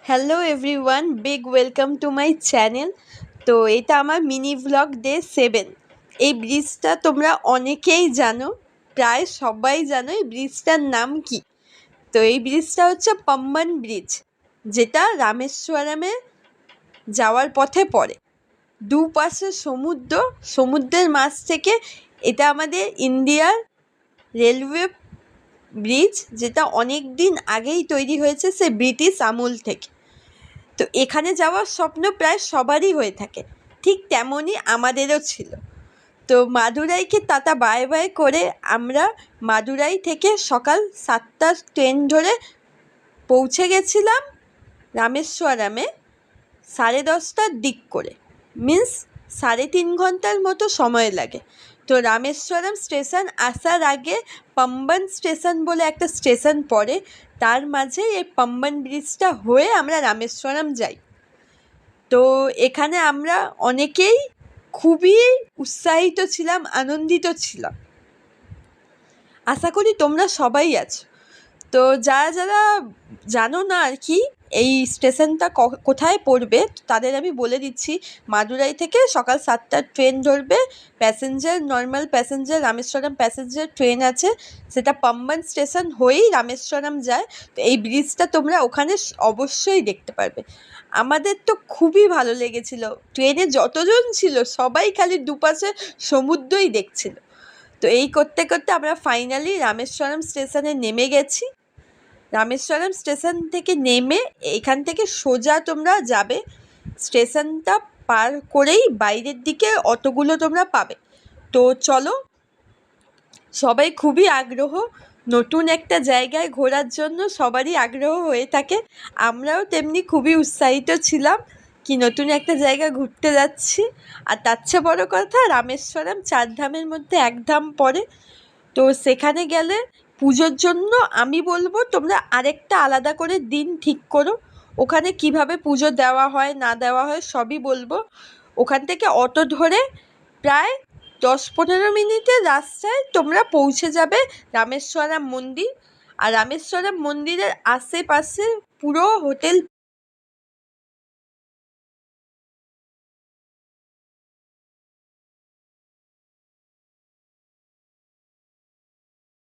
Hello everyone, big welcome to my channel. তো এটা আমার মিনি ভ্লগ ডে 7। এই ব্রিজটা তোমরা অনেকেই জানো, প্রায় সবাই জানো এই ব্রিজটার নাম কি। তো এই ব্রিজটা হচ্ছে পাম্বান ব্রিজ, যেটা রামেশ্বরমে যাওয়ার পথে পড়ে। দুপাশে সমুদ্র, সমুদ্রের মাঝ থেকে এটা আমাদের ইন্ডিয়ার রেলওয়ে ব্রিজ, যেটা অনেক দিন আগেই তৈরি হয়েছে, সে ব্রিটিশ আমল থেকে। তো এখানে যাওয়ার স্বপ্ন প্রায় সবারই হয়ে থাকে, ঠিক তেমনই আমাদেরও ছিল। তো মাদুরাইকে টাটা বাই বাই করে আমরা মাদুরাই থেকে সকাল 7টার ট্রেন ধরে পৌঁছে গেছিলাম রামেশ্বরমে 10:30টার দিক করে। মিন্স 3.5 ঘন্টার মতো সময় লাগে। তো রামেশ্বরম স্টেশন আসার আগে পাম্বান স্টেশন বলে একটা স্টেশন পড়ে, তার মাঝে এই পাম্বান ব্রিজটা হয়ে আমরা রামেশ্বরম যাই। তো এখানে আমরা অনেকেই খুবই উৎসাহিত ছিলাম, আনন্দিত ছিলাম। আশা করি তোমরা সবাই আছো। তো যারা যারা জানো না আর কি এই স্টেশনটা কোথায় পড়বে, তাদের আমি বলে দিচ্ছি। মাদুরাই থেকে সকাল 7টার ট্রেন ধরবে, passenger, normal passenger, Rameswaram passenger train আছে, সেটা পাম্বান স্টেশন হয়েই রামেশ্বরম যায়। তো এই ব্রিজটা তোমরা ওখানে অবশ্যই দেখতে পারবে। আমাদের তো খুবই ভালো লেগেছিল, ট্রেনে যতজন ছিল সবাই খালি দুপাশে সমুদ্রই দেখছিল। তো এই করতে করতে আমরা ফাইনালি রামেশ্বরম স্টেশনে নেমে গেছি। রামেশ্বরম স্টেশন থেকে নেমে এখান থেকে সোজা তোমরা যাবে, স্টেশনটা পার করেই বাইরের দিকে অটোগুলো তোমরা পাবে। তো চলো, সবাই খুবই আগ্রহ, নতুন একটা জায়গায় ঘোরার জন্য সবারই আগ্রহ হয়ে থাকে। আমরাও তেমনি খুবই উৎসাহিত ছিলাম কি নতুন একটা জায়গা ঘুরতে যাচ্ছি। আর তার চেয়ে বড়ো কথা, রামেশ্বরম 4 ধামের মধ্যে এক ধাম পড়ে। তো সেখানে গেলে পুজোর জন্য আমি বলবো তোমরা আরেকটা আলাদা করে দিন ঠিক করো। ওখানে কিভাবে পুজো দেওয়া হয় না দেওয়া হয় সবই বলবো। ওখান থেকে অটো ধরে প্রায় 10-15 মিনিটের রাস্তায় তোমরা পৌঁছে যাবে রামেশ্বরম মন্দির। আর রামেশ্বরম মন্দিরের আশেপাশে পুরো হোটেল